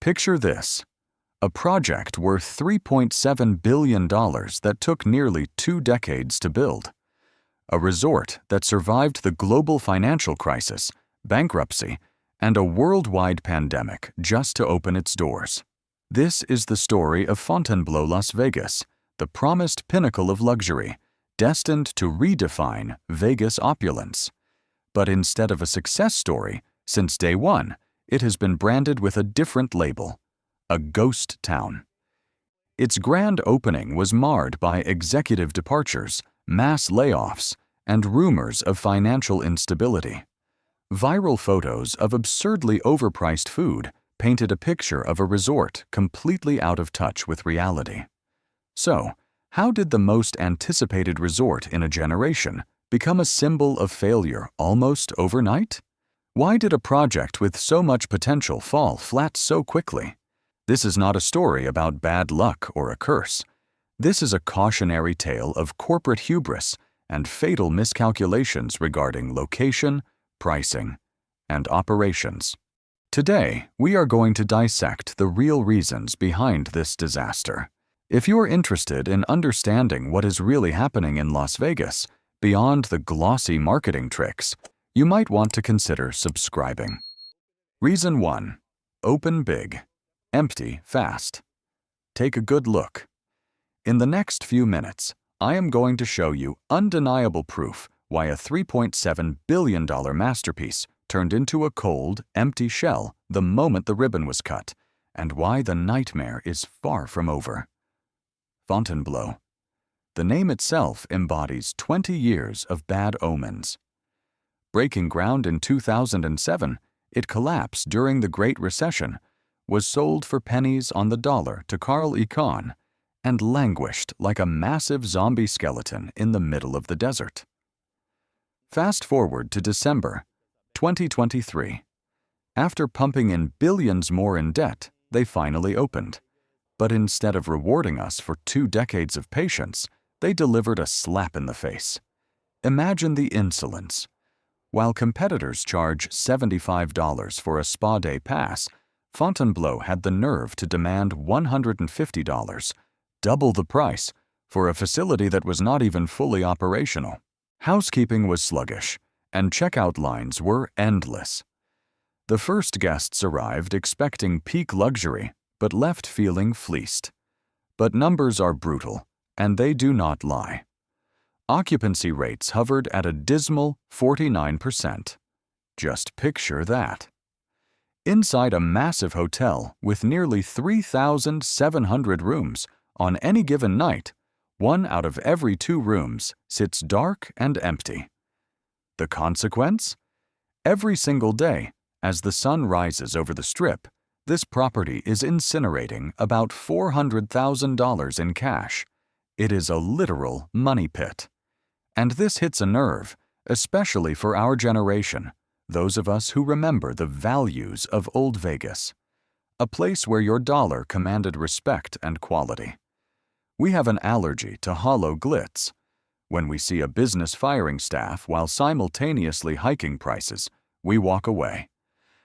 Picture this: a project worth $3.7 billion that took nearly 2 decades to build. A resort that survived the global financial crisis, bankruptcy, and a worldwide pandemic just to open its doors. This is the story of Fontainebleau, Las Vegas, the promised pinnacle of luxury, destined to redefine Vegas opulence. But instead of a success story, since day one, it has been branded with a different label: a ghost town. Its grand opening was marred by executive departures, mass layoffs, and rumors of financial instability. Viral photos of absurdly overpriced food painted a picture of a resort completely out of touch with reality. So, how did the most anticipated resort in a generation become a symbol of failure almost overnight? Why did a project with so much potential fall flat so quickly? This is not a story about bad luck or a curse. This is a cautionary tale of corporate hubris and fatal miscalculations regarding location, pricing, and operations. Today, we are going to dissect the real reasons behind this disaster. If you're interested in understanding what is really happening in Las Vegas, beyond the glossy marketing tricks, you might want to consider subscribing. Reason 1. Open big. Empty fast. Take a good look. In the next few minutes, I am going to show you undeniable proof why a $3.7 billion masterpiece turned into a cold, empty shell the moment the ribbon was cut, and why the nightmare is far from over. Fontainebleau. The name itself embodies 20 years of bad omens. Breaking ground in 2007, it collapsed during the Great Recession, was sold for pennies on the dollar to Carl Icahn, and languished like a massive zombie skeleton in the middle of the desert. Fast forward to December 2023. After pumping in billions more in debt, they finally opened. But instead of rewarding us for 2 decades of patience, they delivered a slap in the face. Imagine the insolence. While competitors charge $75 for a spa day pass, Fontainebleau had the nerve to demand $150, double the price, for a facility that was not even fully operational. Housekeeping was sluggish, and checkout lines were endless. The first guests arrived expecting peak luxury, but left feeling fleeced. But numbers are brutal, and they do not lie. Occupancy rates hovered at a dismal 49%. Just picture that. Inside a massive hotel with nearly 3,700 rooms, on any given night, 1 out of every 2 rooms sits dark and empty. The consequence? Every single day, as the sun rises over the Strip, this property is incinerating about $400,000 in cash. It is a literal money pit. And this hits a nerve, especially for our generation, those of us who remember the values of Old Vegas, a place where your dollar commanded respect and quality. We have an allergy to hollow glitz. When we see a business firing staff while simultaneously hiking prices, we walk away.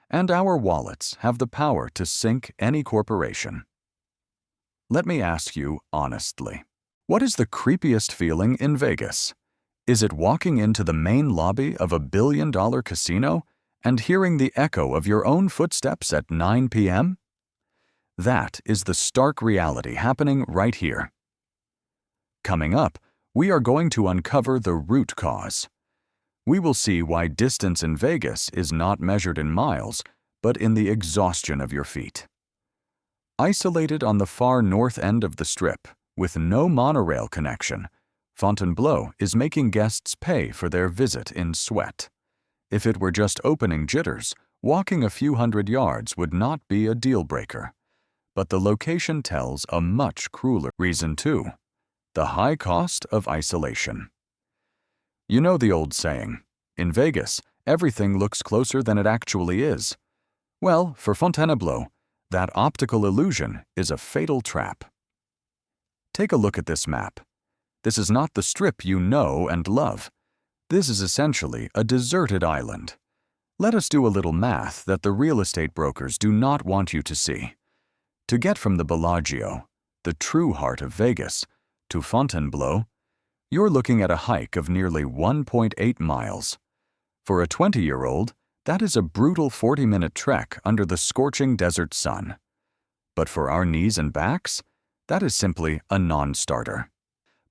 And our wallets have the power to sink any corporation. Let me ask you honestly, what is the creepiest feeling in Vegas? Is it walking into the main lobby of a billion-dollar casino and hearing the echo of your own footsteps at 9 p.m.? That is the stark reality happening right here. Coming up, we are going to uncover the root cause. We will see why distance in Vegas is not measured in miles, but in the exhaustion of your feet. Isolated on the far north end of the Strip, with no monorail connection, Fontainebleau is making guests pay for their visit in sweat. If it were just opening jitters, walking a few hundred yards would not be a deal-breaker. But the location tells a much crueler reason too: the high cost of isolation. You know the old saying, in Vegas, everything looks closer than it actually is. Well, for Fontainebleau, that optical illusion is a fatal trap. Take a look at this map. This is not the Strip you know and love. This is essentially a deserted island. Let us do a little math that the real estate brokers do not want you to see. To get from the Bellagio, the true heart of Vegas, to Fontainebleau, you're looking at a hike of nearly 1.8 miles. For a 20-year-old, that is a brutal 40-minute trek under the scorching desert sun. But for our knees and backs, that is simply a non-starter.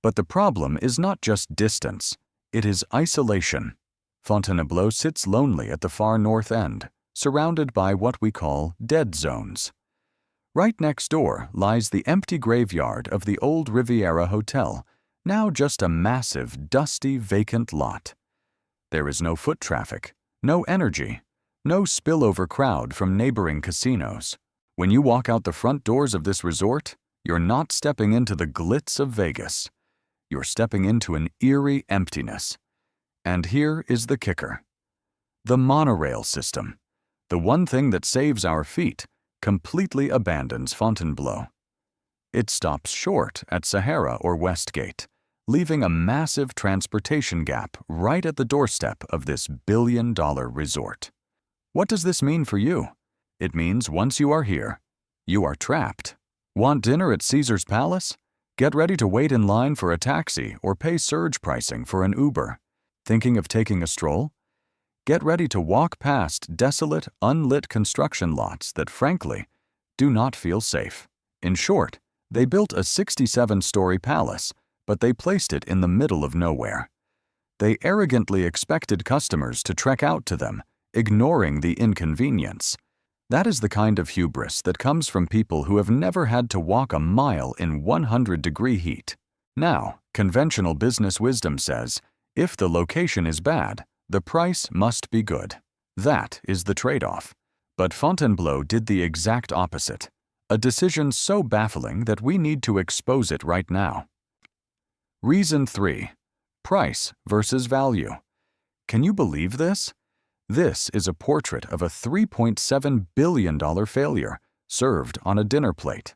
But the problem is not just distance, it is isolation. Fontainebleau sits lonely at the far north end, surrounded by what we call dead zones. Right next door lies the empty graveyard of the old Riviera Hotel, now just a massive, dusty, vacant lot. There is no foot traffic, no energy, no spillover crowd from neighboring casinos. When you walk out the front doors of this resort, you're not stepping into the glitz of Vegas. You're stepping into an eerie emptiness. And here is the kicker. The monorail system, the one thing that saves our feet, completely abandons Fontainebleau. It stops short at Sahara or Westgate, leaving a massive transportation gap right at the doorstep of this billion-dollar resort. What does this mean for you? It means once you are here, you are trapped. Want dinner at Caesar's Palace? Get ready to wait in line for a taxi or pay surge pricing for an Uber. Thinking of taking a stroll? Get ready to walk past desolate, unlit construction lots that, frankly, do not feel safe. In short, they built a 67-story palace, but they placed it in the middle of nowhere. They arrogantly expected customers to trek out to them, ignoring the inconvenience. That is the kind of hubris that comes from people who have never had to walk a mile in 100-degree heat. Now, conventional business wisdom says, if the location is bad, the price must be good. That is the trade-off. But Fontainebleau did the exact opposite, a decision so baffling that we need to expose it right now. Reason 3. Price versus value. Can you believe this? This is a portrait of a $3.7 billion failure, served on a dinner plate.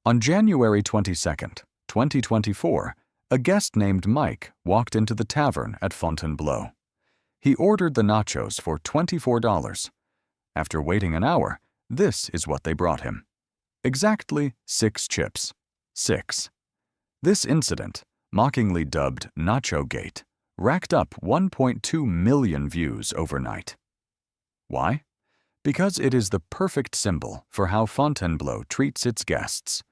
On January 22, 2024, a guest named Mike walked into the tavern at Fontainebleau. He ordered the nachos for $24. After waiting an hour, this is what they brought him. Exactly 6 chips. 6. This incident, mockingly dubbed Nacho Gate, racked up 1.2 million views overnight. Why? Because it is the perfect symbol for how Fontainebleau treats its guests.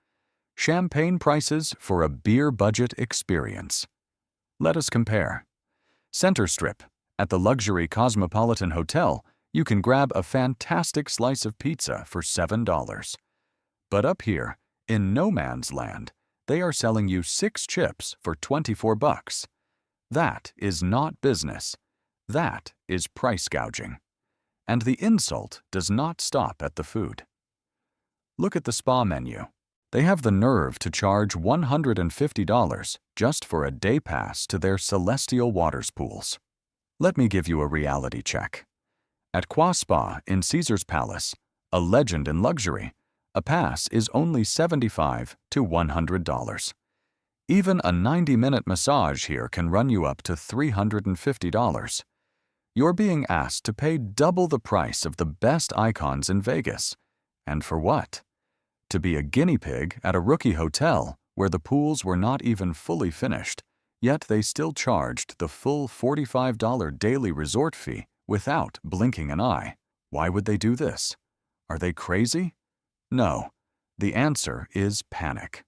Champagne prices for a beer budget experience. Let us compare. Center Strip, at the luxury Cosmopolitan Hotel, you can grab a fantastic slice of pizza for $7. But up here, in no man's land, they are selling you 6 chips for $24. That is not business. That is price gouging. And the insult does not stop at the food. Look at the spa menu. They have the nerve to charge $150 just for a day pass to their celestial waters pools. Let me give you a reality check. At Qua Spa in Caesar's Palace, a legend in luxury, a pass is only $75 to $100. Even a 90-minute massage here can run you up to $350. You're being asked to pay double the price of the best icons in Vegas. And for what? To be a guinea pig at a rookie hotel where the pools were not even fully finished, yet they still charged the full $45 daily resort fee without blinking an eye. Why would they do this? Are they crazy? No. The answer is panic.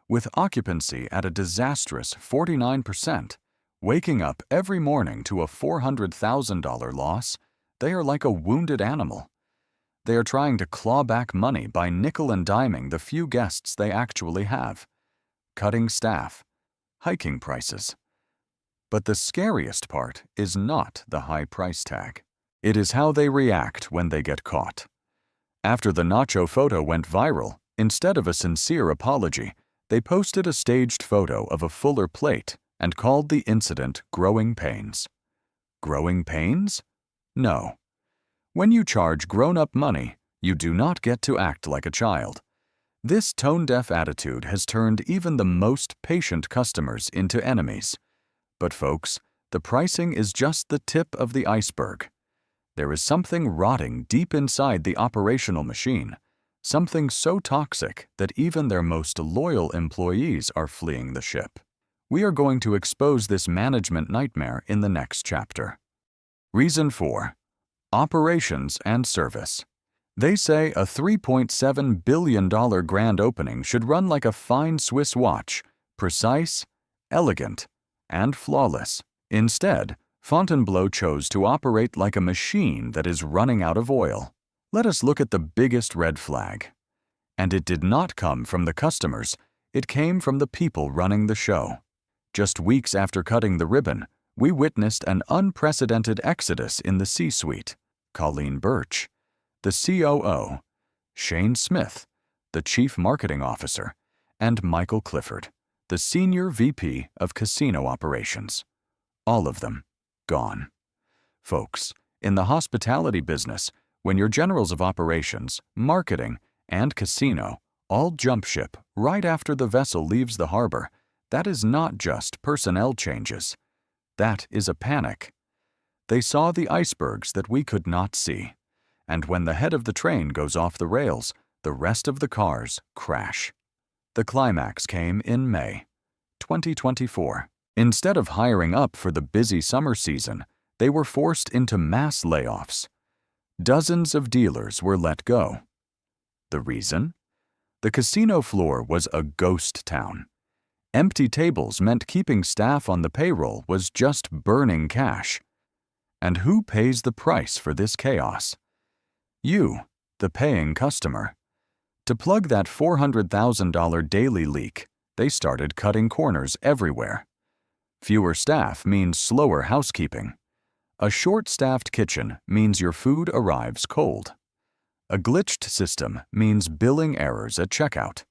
With occupancy at a disastrous 49%, waking up every morning to a $400,000 loss, they are like a wounded animal. They are trying to claw back money by nickel and diming the few guests they actually have, cutting staff, hiking prices. But the scariest part is not the high price tag. It is how they react when they get caught. After the nacho photo went viral, instead of a sincere apology, they posted a staged photo of a fuller plate and called the incident Growing Pains. Growing pains? No. When you charge grown-up money, you do not get to act like a child. This tone-deaf attitude has turned even the most patient customers into enemies. But folks, the pricing is just the tip of the iceberg. There is something rotting deep inside the operational machine, something so toxic that even their most loyal employees are fleeing the ship. We are going to expose this management nightmare in the next chapter. Reason 4. Operations and service. They say a $3.7 billion grand opening should run like a fine Swiss watch, precise, elegant, and flawless. Instead, Fontainebleau chose to operate like a machine that is running out of oil. Let us look at the biggest red flag. And it did not come from the customers, it came from the people running the show. Just weeks after cutting the ribbon, we witnessed an unprecedented exodus in the C-suite. Colleen Birch, the COO, Shane Smith, the Chief Marketing Officer, and Michael Clifford, the Senior VP of Casino Operations. All of them gone. Folks, in the hospitality business, when your generals of operations, marketing, and casino all jump ship right after the vessel leaves the harbor, that is not just personnel changes. That is a panic. They saw the icebergs that we could not see. And when the head of the train goes off the rails, the rest of the cars crash. The climax came in May 2024. Instead of hiring up for the busy summer season, they were forced into mass layoffs. Dozens of dealers were let go. The reason? The casino floor was a ghost town. Empty tables meant keeping staff on the payroll was just burning cash. And who pays the price for this chaos? You, the paying customer. To plug that $400,000 daily leak, they started cutting corners everywhere. Fewer staff means slower housekeeping. A short-staffed kitchen means your food arrives cold. A glitched system means billing errors at checkout.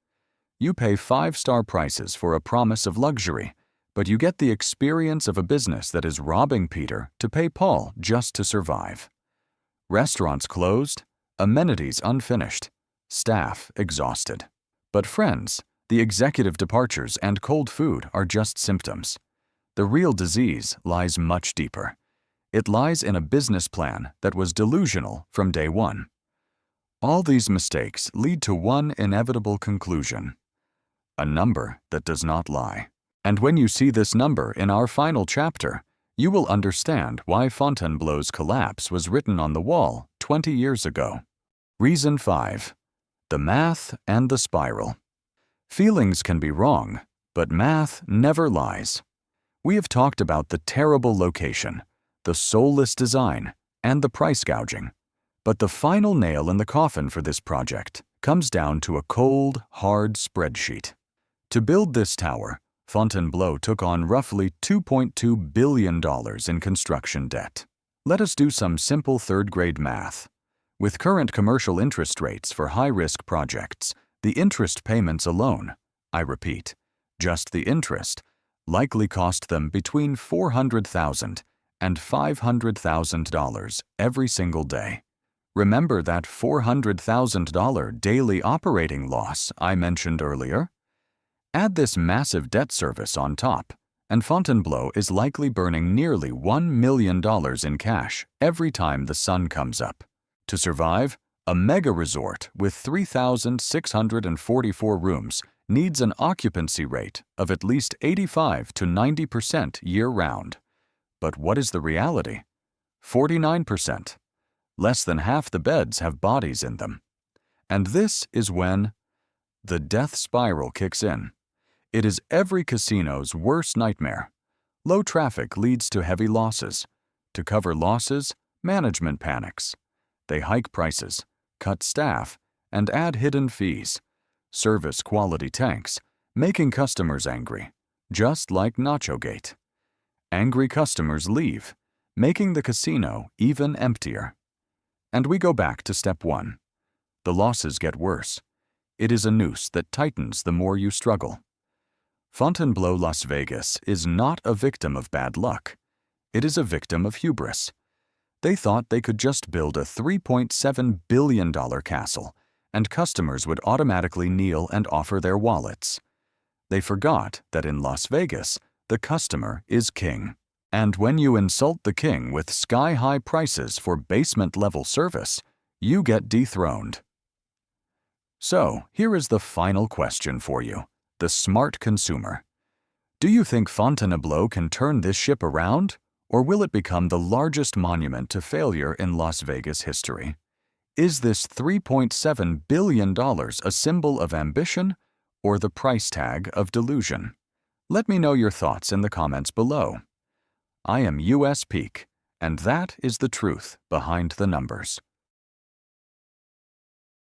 You pay 5-star prices for a promise of luxury, but you get the experience of a business that is robbing Peter to pay Paul just to survive. Restaurants closed, amenities unfinished, staff exhausted. But friends, the executive departures and cold food are just symptoms. The real disease lies much deeper. It lies in a business plan that was delusional from day one. All these mistakes lead to one inevitable conclusion: a number that does not lie. And when you see this number in our final chapter, you will understand why Fontainebleau's collapse was written on the wall 20 years ago. Reason 5. The math and the spiral. Feelings can be wrong, but math never lies. We have talked about the terrible location, the soulless design, and the price gouging. But the final nail in the coffin for this project comes down to a cold, hard spreadsheet. To build this tower, Fontainebleau took on roughly $2.2 billion in construction debt. Let us do some simple third-grade math. With current commercial interest rates for high-risk projects, the interest payments alone, I repeat, just the interest, likely cost them between $400,000 and $500,000 every single day. Remember that $400,000 daily operating loss I mentioned earlier? Add this massive debt service on top, and Fontainebleau is likely burning nearly $1 million in cash every time the sun comes up. To survive, a mega resort with 3,644 rooms needs an occupancy rate of at least 85 to 90% year-round. But what is the reality? 49%. Less than half the beds have bodies in them. And this is when the death spiral kicks in. It is every casino's worst nightmare. Low traffic leads to heavy losses. To cover losses, management panics. They hike prices, cut staff, and add hidden fees. Service quality tanks, making customers angry, just like Nachogate. Angry customers leave, making the casino even emptier. And we go back to step 1. The losses get worse. It is a noose that tightens the more you struggle. Fontainebleau Las Vegas is not a victim of bad luck. It is a victim of hubris. They thought they could just build a $3.7 billion castle, and customers would automatically kneel and offer their wallets. They forgot that in Las Vegas, the customer is king. And when you insult the king with sky-high prices for basement-level service, you get dethroned. So, here is the final question for you, the smart consumer. Do you think Fontainebleau can turn this ship around, or will it become the largest monument to failure in Las Vegas history? Is this $3.7 billion a symbol of ambition or the price tag of delusion? Let me know your thoughts in the comments below. I am US Peak, and that is the truth behind the numbers.